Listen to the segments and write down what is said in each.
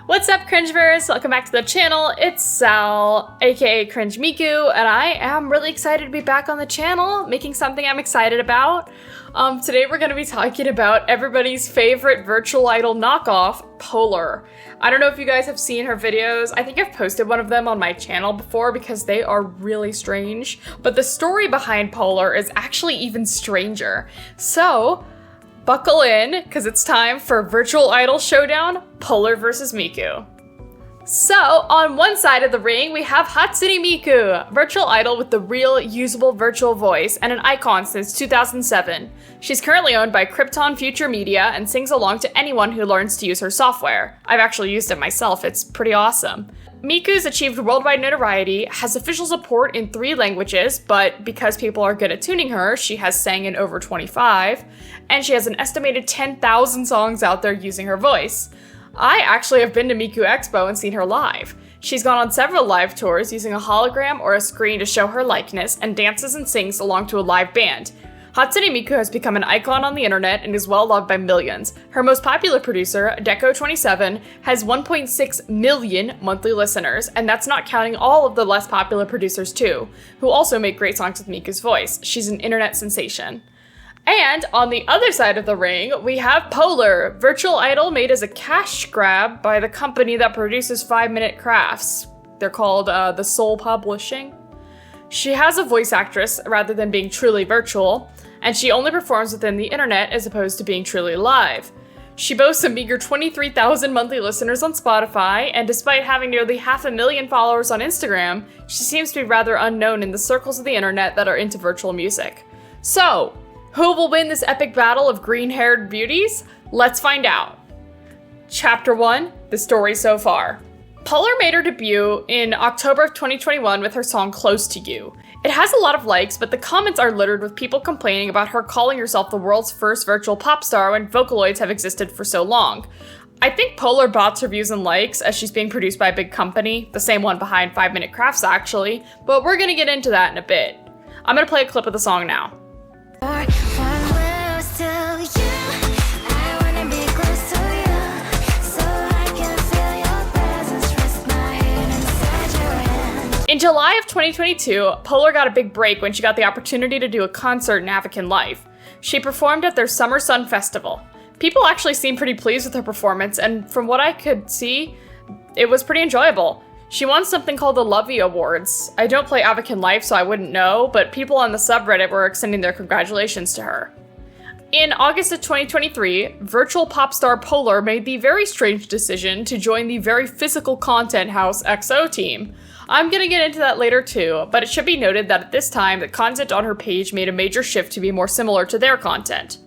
What's up, Cringeverse? Welcome back to the channel. It's Sal, aka Cringe Miku, and I am really excited to be back on the channel, making something I'm excited about. Today we're going to be talking about everybody's favorite virtual idol knockoff, Polar. I don't know if you guys have seen her videos. I think I've posted one of them on my channel before because they are really strange, but the story behind Polar is actually even stranger. So, buckle in, because it's time for Virtual Idol Showdown, Polar versus Miku. So, on one side of the ring, we have Hatsune Miku, virtual idol with the real, usable virtual voice and an icon since 2007. She's currently owned by Krypton Future Media and sings along to anyone who learns to use her software. I've actually used it myself, it's pretty awesome. Miku's achieved worldwide notoriety, has official support in 3 languages, but because people are good at tuning her, she has sang in over 25, and she has an estimated 10,000 songs out there using her voice. I actually have been to Miku Expo and seen her live. She's gone on several live tours using a hologram or a screen to show her likeness and dances and sings along to a live band. Hatsune Miku has become an icon on the internet and is well loved by millions. Her most popular producer, Deco27, has 1.6 million monthly listeners, and that's not counting all of the less popular producers too, who also make great songs with Miku's voice. She's an internet sensation. And on the other side of the ring, we have Polar, virtual idol made as a cash grab by the company that produces 5-minute crafts. They're called The Soul Publishing. She has a voice actress rather than being truly virtual, and she only performs within the internet as opposed to being truly live. She boasts a meager 23,000 monthly listeners on Spotify, and despite having nearly 500,000 followers on Instagram, she seems to be rather unknown in the circles of the internet that are into virtual music. So, who will win this epic battle of green-haired beauties? Let's find out. Chapter 1, the story so far. Polar made her debut in October of 2021 with her song Close to You. It has a lot of likes, but the comments are littered with people complaining about her calling herself the world's first virtual pop star when Vocaloids have existed for so long. I think Polar bots her views and likes as she's being produced by a big company, the same one behind 5-minute crafts actually, but we're gonna get into that in a bit. I'm gonna play a clip of the song now. In July of 2022, Polar got a big break when she got the opportunity to do a concert in African life. She performed at their Summer Sun Festival. People actually seemed pretty pleased with her performance, and from what I could see, it was pretty enjoyable. She won something called the Lovey Awards. I don't play African Life, so I wouldn't know, but people on the subreddit were extending their congratulations to her. In August of 2023, virtual pop star Polar made the very strange decision to join the very physical content house XO team. I'm gonna get into that later too, but it should be noted that at this time, the content on her page made a major shift to be more similar to their content.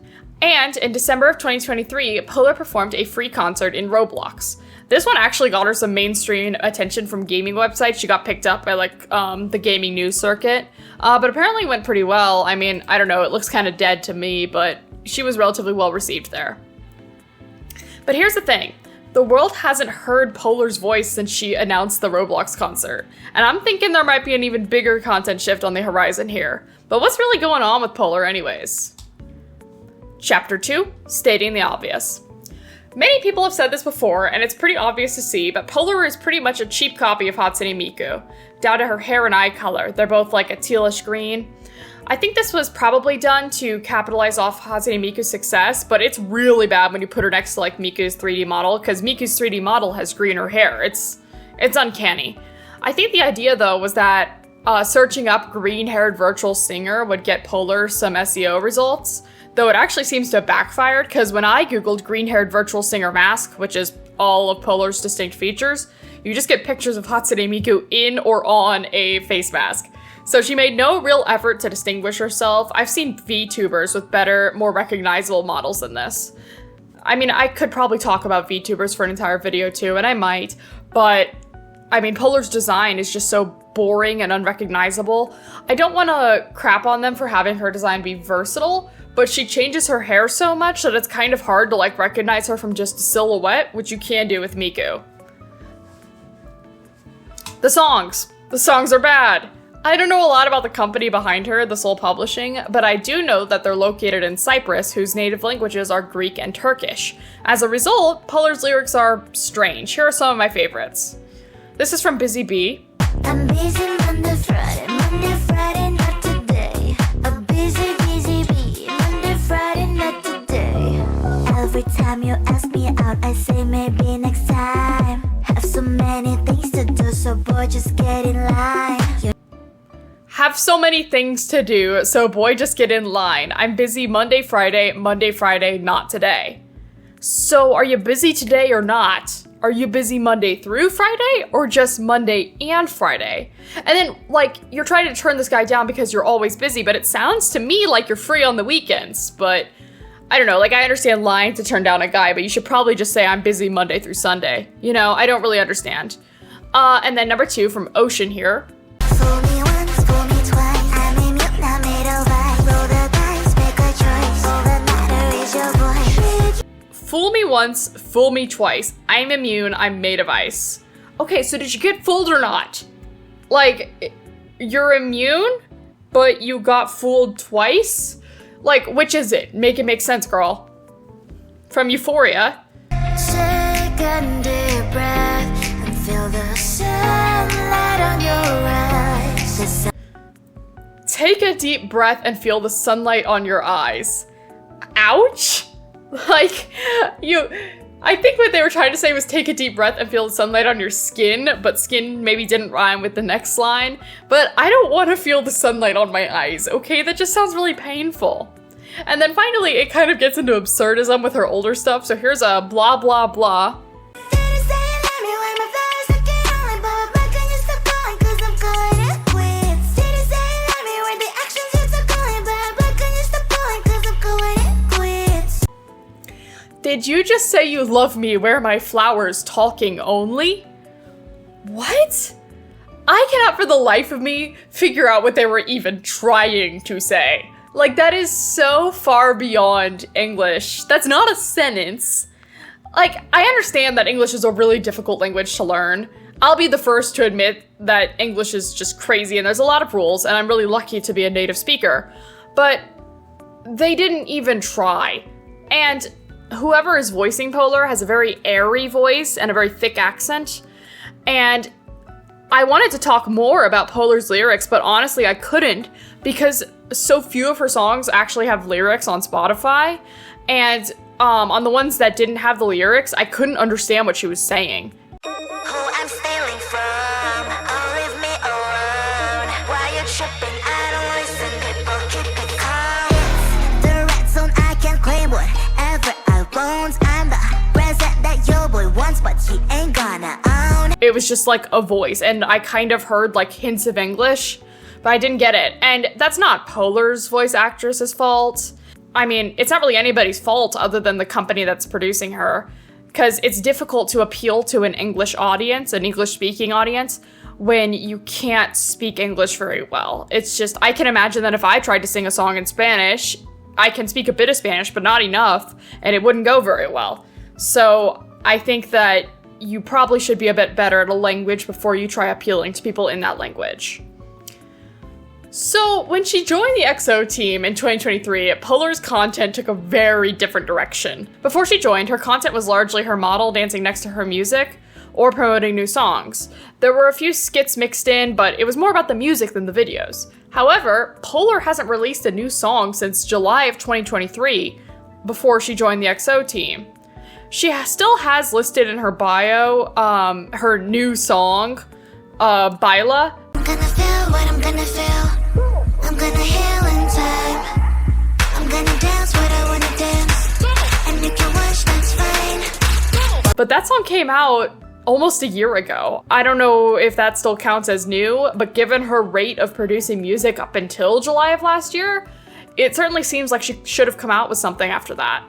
And in December of 2023, Polar performed a free concert in Roblox. This one actually got her some mainstream attention from gaming websites. She got picked up by the gaming news circuit, but apparently went pretty well. I mean, I don't know, it looks kind of dead to me, but she was relatively well received there. But here's the thing. The world hasn't heard Polar's voice since she announced the Roblox concert, and I'm thinking there might be an even bigger content shift on the horizon here. But what's really going on with Polar anyways? Chapter 2, stating the obvious. Many people have said this before, and it's pretty obvious to see, but Polar is pretty much a cheap copy of Hatsune Miku, down to her hair and eye color. They're both like a tealish green. I think this was probably done to capitalize off Hatsune Miku's success, but it's really bad when you put her next to Miku's 3D model, because Miku's 3D model has greener hair. It's uncanny. I think the idea though was that searching up green-haired virtual singer would get Polar some SEO results, though it actually seems to have backfired, because when I googled green-haired virtual singer mask, which is all of Polar's distinct features, you just get pictures of Hatsune Miku in or on a face mask. So she made no real effort to distinguish herself. I've seen VTubers with better, more recognizable models than this. I mean, I could probably talk about VTubers for an entire video too, and I might, but I mean, Polar's design is just so boring and unrecognizable. I don't want to crap on them for having her design be versatile, but she changes her hair so much that it's kind of hard to recognize her from just a silhouette, which you can do with Miku. The songs are bad. I don't know a lot about the company behind her, The Soul Publishing, but I do know that they're located in Cyprus, whose native languages are Greek and Turkish. As a result, Polar's lyrics are strange. Here are some of my favorites. This is from Busy Bee. I'm busy Monday, Friday, not today. A busy bee, Monday, Friday, not today. Every time you ask me out, I say maybe next time. Have so many things to do, so boy, just get in line. Have so many things to do, so boy, just get in line. I'm busy Monday, Friday, not today. So are you busy today or not? Are you busy Monday through Friday or just Monday and Friday? And then, like, you're trying to turn this guy down because you're always busy, but it sounds to me like you're free on the weekends. But I don't know, like, I understand lying to turn down a guy, but you should probably just say I'm busy Monday through Sunday. You know, I don't really understand. And then number 2 from Ocean here. Fool me once, fool me twice. I'm a mute, not made of ice. Roll the dice, make a choice. All that matter is your voice. Fool me once, fool me twice. I'm immune, I'm made of ice. Okay, so did you get fooled or not? Like, you're immune, but you got fooled twice? Like, which is it? Make it make sense, girl. From Euphoria. Take a deep breath and feel the sunlight on your eyes. Take a deep breath and feel the sunlight on your eyes. Ouch! Like, I think what they were trying to say was take a deep breath and feel the sunlight on your skin, but skin maybe didn't rhyme with the next line. But I don't want to feel the sunlight on my eyes, okay? That just sounds really painful. And then finally, it kind of gets into absurdism with her older stuff, so here's a blah blah blah. Did you just say you love me where my flowers talking only? What? I cannot for the life of me figure out what they were even trying to say. Like, that is so far beyond English. That's not a sentence. Like, I understand that English is a really difficult language to learn. I'll be the first to admit that English is just crazy and there's a lot of rules, and I'm really lucky to be a native speaker. But they didn't even try. And whoever is voicing Polar has a very airy voice and a very thick accent. And I wanted to talk more about Polar's lyrics, but honestly I couldn't because so few of her songs actually have lyrics on Spotify. And on the ones that didn't have the lyrics, I couldn't understand what she was saying. Who I'm stealing from, oh, leave me alone. Why you tripping? I don't listen, people keep it calm. It's the red zone, I can claim whatever I want. I'm the present that your boy wants, but he ain't gonna own. It was just like a voice, and I kind of heard like hints of English, but I didn't get it. And that's not Polar's voice actress's fault. I mean, it's not really anybody's fault other than the company that's producing her, because it's difficult to appeal to an English audience, an English-speaking audience, when you can't speak English very well. It's just, I can imagine that if I tried to sing a song in Spanish, I can speak a bit of Spanish, but not enough, and it wouldn't go very well. So I think that you probably should be a bit better at a language before you try appealing to people in that language. So when she joined the EXO team in 2023, Polar's content took a very different direction. Before she joined, her content was largely her model dancing next to her music or promoting new songs. There were a few skits mixed in, but it was more about the music than the videos. However, Polar hasn't released a new song since July of 2023, before she joined the EXO team. She still has listed in her bio her new song, Baila. I'm gonna feel what I'm gonna feel. I'm gonna heal in time. I'm gonna dance what I wanna dance. And you can watch, that's fine. But that song came out almost a year ago. I don't know if that still counts as new, but given her rate of producing music up until July of last year, it certainly seems like she should have come out with something after that.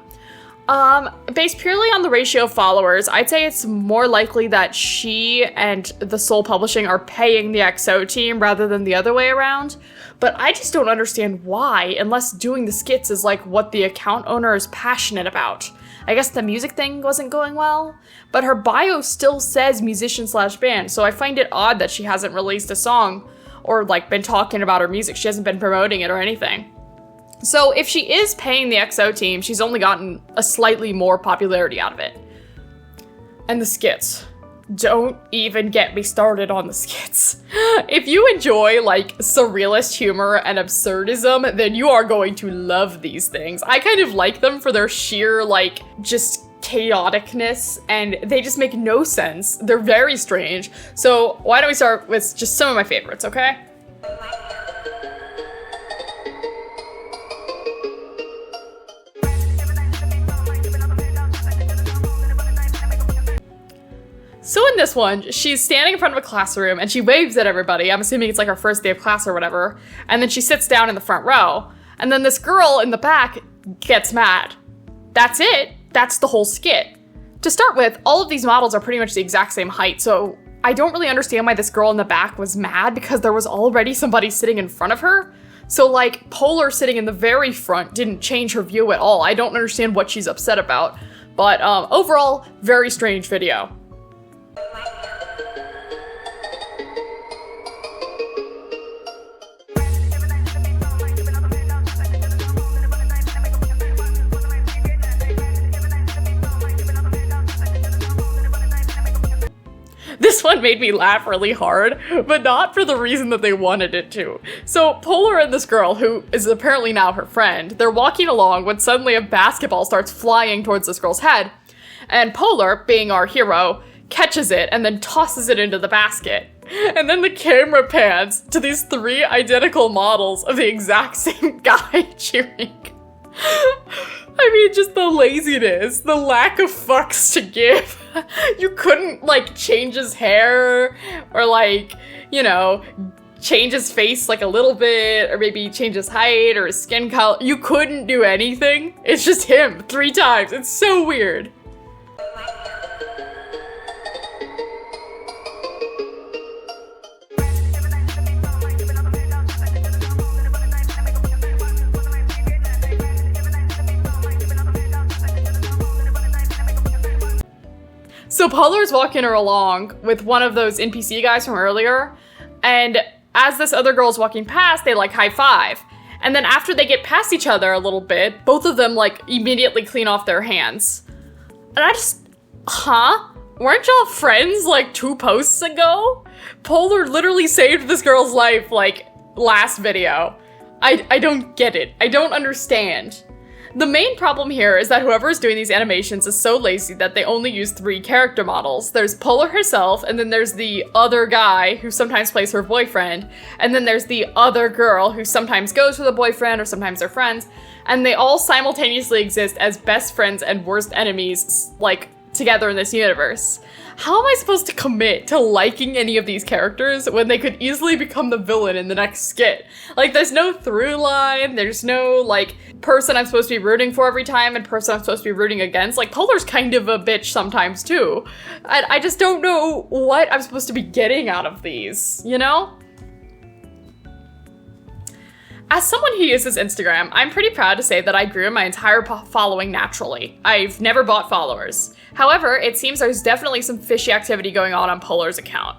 Based purely on the ratio of followers, I'd say it's more likely that she and the Soul Publishing are paying the EXO team rather than the other way around. But I just don't understand why, unless doing the skits is like what the account owner is passionate about. I guess the music thing wasn't going well, but her bio still says musician/band, so I find it odd that she hasn't released a song or like been talking about her music. She hasn't been promoting it or anything. So if she is paying the EXO team, she's only gotten a slightly more popularity out of it. And the skits. Don't even get me started on the skits. If you enjoy like surrealist humor and absurdism, then you are going to love these things. I kind of like them for their sheer like just chaoticness, and they just make no sense. They're very strange. So why don't we start with just some of my favorites, okay? So in this one, she's standing in front of a classroom and she waves at everybody. I'm assuming it's like her first day of class or whatever. And then she sits down in the front row. And then this girl in the back gets mad. That's it. That's the whole skit. To start with, all of these models are pretty much the exact same height. So I don't really understand why this girl in the back was mad, because there was already somebody sitting in front of her. So like Polar sitting in the very front didn't change her view at all. I don't understand what she's upset about. But overall, very strange video. This one made me laugh really hard, but not for the reason that they wanted it to. So Polar and this girl, who is apparently now her friend, they're walking along when suddenly a basketball starts flying towards this girl's head. And Polar, being our hero, catches it and then tosses it into the basket. And then the camera pans to these 3 identical models of the exact same guy cheering. I mean, just the laziness, the lack of fucks to give. You couldn't, like, change his hair, or, like, you know, change his face, like, a little bit, or maybe change his height, or his skin color. You couldn't do anything. It's just him 3 times. It's so weird. So Polar's walking her along with one of those NPC guys from earlier, and as this other girl's walking past, they like high five. And then after they get past each other a little bit, both of them like immediately clean off their hands. And I just, weren't y'all friends like 2 posts ago? Polar literally saved this girl's life like last video. I don't get it. I don't understand. The main problem here is that whoever is doing these animations is so lazy that they only use 3 character models. There's Polar herself, and then there's the other guy who sometimes plays her boyfriend, and then there's the other girl who sometimes goes with a boyfriend or sometimes they're friends, and they all simultaneously exist as best friends and worst enemies, like, together in this universe. How am I supposed to commit to liking any of these characters when they could easily become the villain in the next skit? Like, there's no through line, there's no, like, person I'm supposed to be rooting for every time and person I'm supposed to be rooting against. Like, Polar's kind of a bitch sometimes, too. I just don't know what I'm supposed to be getting out of these, you know? As someone who uses Instagram, I'm pretty proud to say that I grew my entire following naturally. I've never bought followers. However, it seems there's definitely some fishy activity going on Polar's account.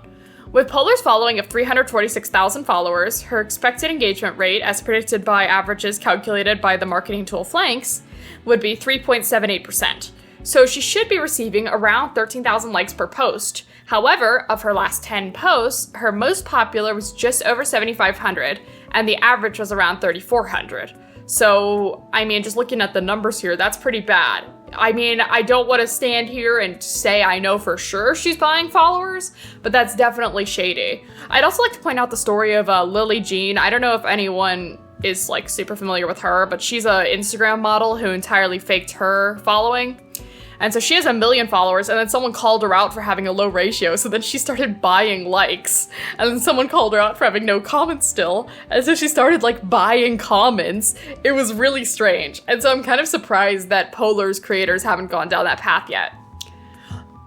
With Polar's following of 346,000 followers, her expected engagement rate, as predicted by averages calculated by the marketing tool Flanks, would be 3.78%. So she should be receiving around 13,000 likes per post. However, of her last 10 posts, her most popular was just over 7,500, and the average was around 3,400. So, I mean, just looking at the numbers here, that's pretty bad. I mean, I don't want to stand here and say I know for sure she's buying followers, but that's definitely shady. I'd also like to point out the story of Lily Jean. I don't know if anyone is like super familiar with her, but she's an Instagram model who entirely faked her following. And so she has 1 million followers, and then someone called her out for having a low ratio, so then she started buying likes. And then someone called her out for having no comments still, and so she started, like, buying comments. It was really strange. And so I'm kind of surprised that Polar's creators haven't gone down that path yet.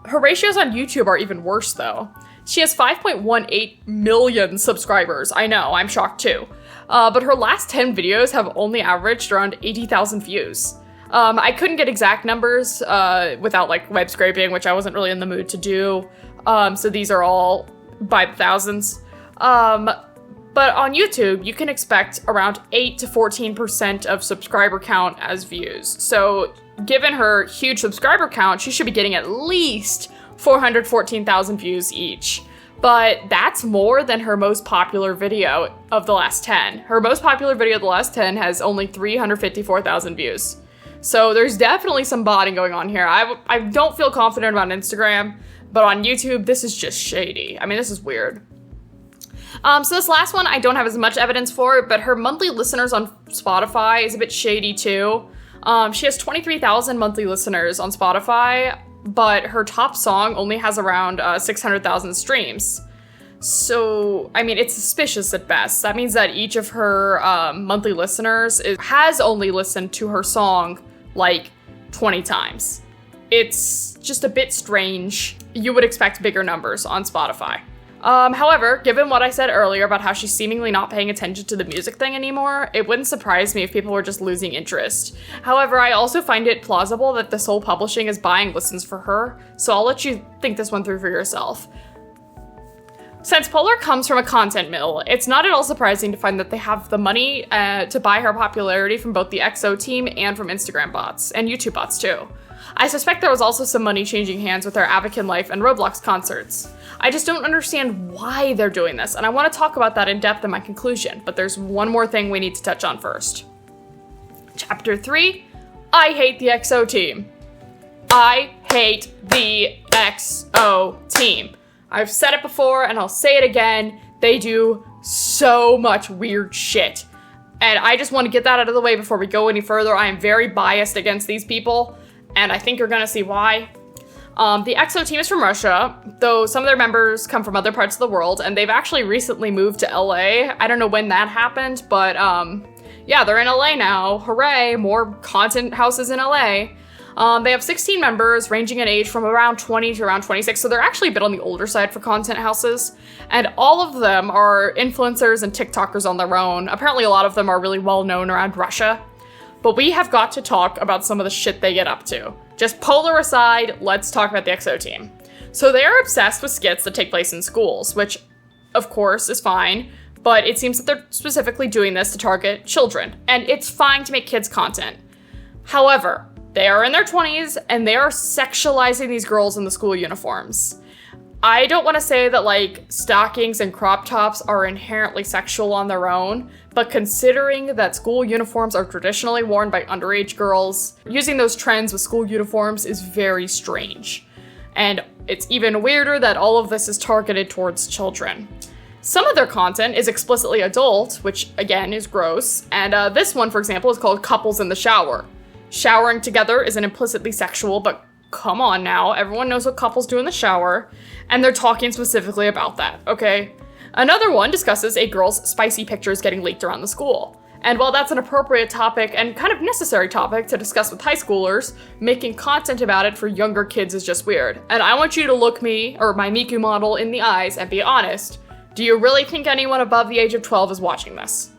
Her ratios on YouTube are even worse, though. She has 5.18 million subscribers. I know, I'm shocked too. But her last 10 videos have only averaged around 80,000 views. I couldn't get exact numbers without like web scraping, which I wasn't really in the mood to do. So these are all by the thousands. But on YouTube, you can expect around 8 to 14% of subscriber count as views. So given her huge subscriber count, she should be getting at least 414,000 views each. But that's more than her most popular video of the last 10. Her most popular video of the last 10 has only 354,000 views. So there's definitely some botting going on here. I don't feel confident about Instagram, but on YouTube, this is just shady. I mean, this is weird. So this last one, I don't have as much evidence for, but her monthly listeners on Spotify is a bit shady too. She has 23,000 monthly listeners on Spotify, but her top song only has around 600,000 streams. So, I mean, it's suspicious at best. That means that each of her monthly listeners has only listened to her song like 20 times. It's just a bit strange. You would expect bigger numbers on Spotify. However, given what I said earlier about how she's seemingly not paying attention to the music thing anymore, it wouldn't surprise me if people were just losing interest. However, I also find it plausible that this whole publishing is buying listens for her, so I'll let you think this one through for yourself. Since Polar comes from a content mill, it's not at all surprising to find that they have the money to buy her popularity from both the EXO team and from Instagram bots, and YouTube bots too. I suspect there was also some money changing hands with their Avakin Life and Roblox concerts. I just don't understand why they're doing this, and I want to talk about that in depth in my conclusion, but there's one more thing we need to touch on first. Chapter 3, I hate the EXO team. I hate the EXO team. I've said it before, and I'll say it again, they do so much weird shit. And I just want to get that out of the way before we go any further. I am very biased against these people, and I think you're gonna see why. The EXO team is from Russia, though some of their members come from other parts of the world, and they've actually recently moved to LA. I don't know when that happened, but yeah, they're in LA now. Hooray, more content houses in LA. They have 16 members, ranging in age from around 20 to around 26, so they're actually a bit on the older side for content houses. And all of them are influencers and TikTokers on their own. Apparently a lot of them are really well known around Russia. But we have got to talk about some of the shit they get up to. Just Polar aside, let's talk about the EXO team. So they are obsessed with skits that take place in schools, which of course is fine, but it seems that they're specifically doing this to target children, and it's fine to make kids content. However, they are in their 20s, and they are sexualizing these girls in the school uniforms. I don't want to say that, like, stockings and crop tops are inherently sexual on their own, but considering that school uniforms are traditionally worn by underage girls, using those trends with school uniforms is very strange. And it's even weirder that all of this is targeted towards children. Some of their content is explicitly adult, which, again, is gross, and this one, for example, is called Couples in the Shower. Showering together isn't implicitly sexual, but come on now, everyone knows what couples do in the shower, and they're talking specifically about that, okay? Another one discusses a girl's spicy pictures getting leaked around the school. And while that's an appropriate topic and kind of necessary topic to discuss with high schoolers, making content about it for younger kids is just weird. And I want you to look me, or my Miku model, in the eyes and be honest. Do you really think anyone above the age of 12 is watching this?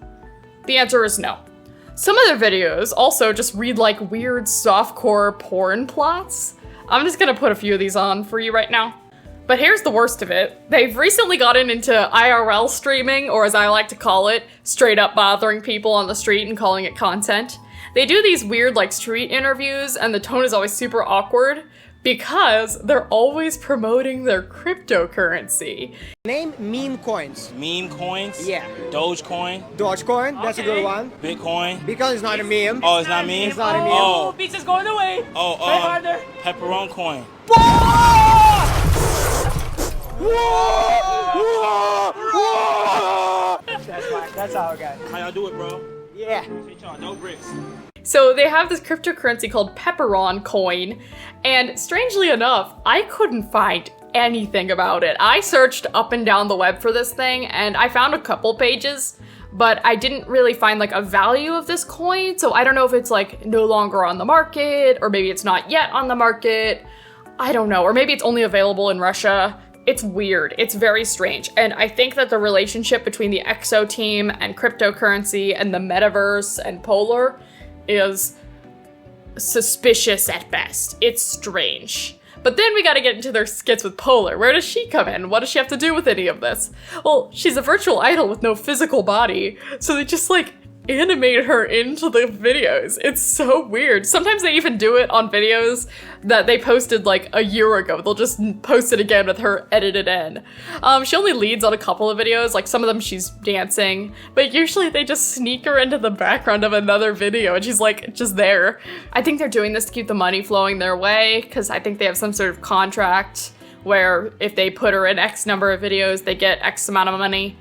The answer is no. Some of their videos also just read like weird softcore porn plots. I'm just gonna put a few of these on for you right now. But here's the worst of it. They've recently gotten into IRL streaming, or as I like to call it, straight up bothering people on the street and calling it content. They do these weird like street interviews, and the tone is always super awkward because they're always promoting their cryptocurrency. Name meme coins. Meme coins? Yeah. Dogecoin? Dogecoin, that's a good one. Bitcoin? Because it's not a meme. Oh, it's not meme? It's not a meme. Oh, Pizza's going away. pepperoni coin. That's all I got. How y'all do it, bro? Yeah. No bricks. So they have this cryptocurrency called Pepperon coin, and strangely enough, I couldn't find anything about it. I searched up and down the web for this thing, and I found a couple pages, but I didn't really find like a value of this coin, so I don't know if it's like no longer on the market, or maybe it's not yet on the market. I don't know, or maybe it's only available in Russia. It's weird. It's very strange. And I think that the relationship between the EXO team and cryptocurrency and the Metaverse and Polar is suspicious at best. It's strange. But then we gotta get into their skits with Polar. Where does she come in? What does she have to do with any of this? Well, she's a virtual idol with no physical body, so they just like animate her into the videos. It's so weird. Sometimes they even do it on videos that they posted like a year ago. They'll just post it again with her edited in. She only leads on a couple of videos, like some of them she's dancing, but usually they just sneak her into the background of another video and she's like just there. I think they're doing this to keep the money flowing their way, because I think they have some sort of contract where if they put her in X number of videos, they get X amount of money.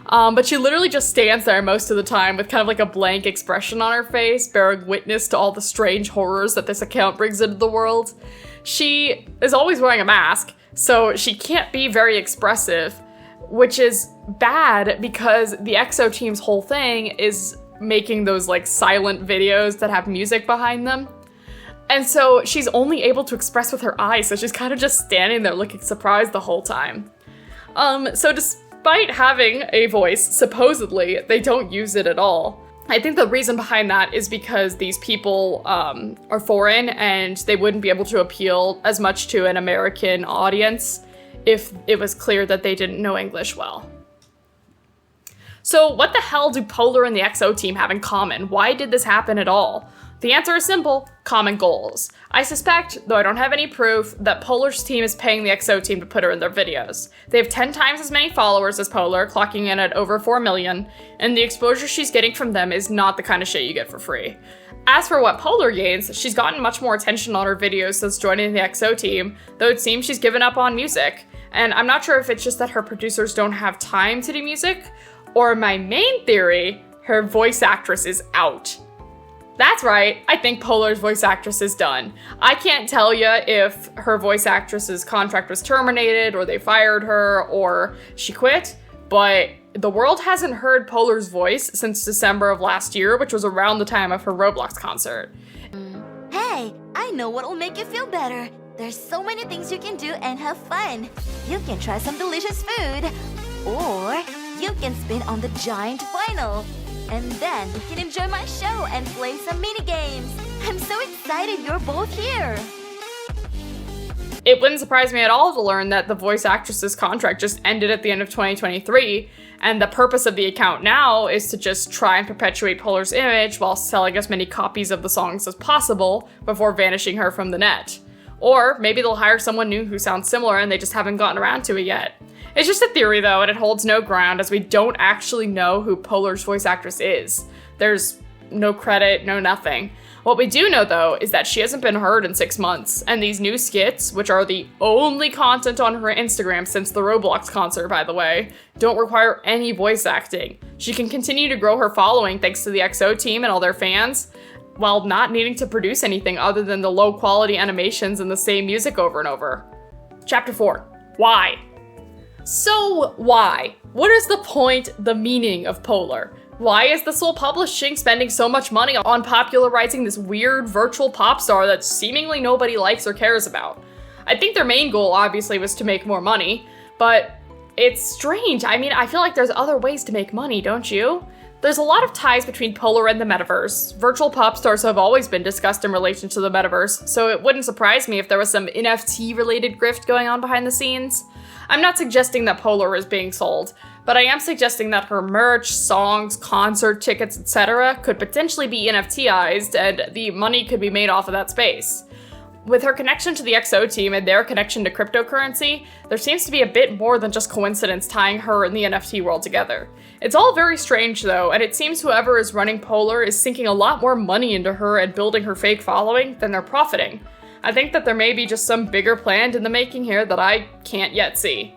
But she literally just stands there most of the time with kind of like a blank expression on her face, bearing witness to all the strange horrors that this account brings into the world. She is always wearing a mask, so she can't be very expressive, which is bad because the EXO team's whole thing is making those like silent videos that have music behind them. And so she's only able to express with her eyes, so she's kind of just standing there looking surprised the whole time. Despite having a voice, supposedly, they don't use it at all. I think the reason behind that is because these people are foreign and they wouldn't be able to appeal as much to an American audience if it was clear that they didn't know English well. So what the hell do Polar and the EXO team have in common? Why did this happen at all? The answer is simple: common goals. I suspect, though I don't have any proof, that Polar's team is paying the EXO team to put her in their videos. They have 10 times as many followers as Polar, clocking in at over 4 million, and the exposure she's getting from them is not the kind of shit you get for free. As for what Polar gains, she's gotten much more attention on her videos since joining the EXO team, though it seems she's given up on music. And I'm not sure if it's just that her producers don't have time to do music, or my main theory, her voice actress is out. That's right, I think Polar's voice actress is done. I can't tell you if her voice actress's contract was terminated, or they fired her, or she quit, but the world hasn't heard Polar's voice since December of last year, which was around the time of her Roblox concert. Hey, I know what'll make you feel better. There's so many things you can do and have fun. You can try some delicious food, or you can spin on the giant vinyl. And then you can enjoy my show and play some mini games. I'm so excited you're both here. It wouldn't surprise me at all to learn that the voice actress's contract just ended at the end of 2023, and the purpose of the account now is to just try and perpetuate Polar's image while selling as many copies of the songs as possible before vanishing her from the net. Or maybe they'll hire someone new who sounds similar and they just haven't gotten around to it yet. It's just a theory though, and it holds no ground as we don't actually know who Polar's voice actress is. There's no credit, no nothing. What we do know though is that she hasn't been heard in 6 months, and these new skits, which are the only content on her Instagram since the Roblox concert by the way, don't require any voice acting. She can continue to grow her following thanks to the EXO team and all their fans, while not needing to produce anything other than the low quality animations and the same music over and over. Chapter 4. Why? So why? What is the point, the meaning of Polar? Why is the Soul Publishing spending so much money on popularizing this weird virtual pop star that seemingly nobody likes or cares about? I think their main goal obviously was to make more money, but it's strange. I mean, I feel like there's other ways to make money, don't you? There's a lot of ties between Polar and the Metaverse. Virtual pop stars have always been discussed in relation to the Metaverse, so it wouldn't surprise me if there was some NFT-related grift going on behind the scenes. I'm not suggesting that Polar is being sold, but I am suggesting that her merch, songs, concert tickets, etc. could potentially be NFTized, and the money could be made off of that space. With her connection to the EXO team and their connection to cryptocurrency, there seems to be a bit more than just coincidence tying her and the NFT world together. It's all very strange though, and it seems whoever is running Polar is sinking a lot more money into her and building her fake following than they're profiting. I think that there may be just some bigger plan in the making here that I can't yet see.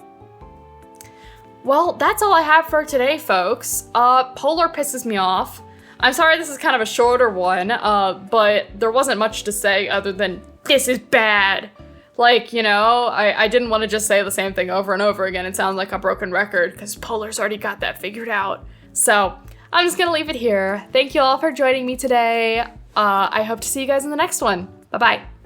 Well, that's all I have for today, folks. Polar pisses me off. I'm sorry this is kind of a shorter one, but there wasn't much to say other than, this is bad. Like, you know, I didn't want to just say the same thing over and over again and sound like a broken record, because Polar's already got that figured out. So, I'm just gonna leave it here. Thank you all for joining me today. I hope to see you guys in the next one. Bye-bye.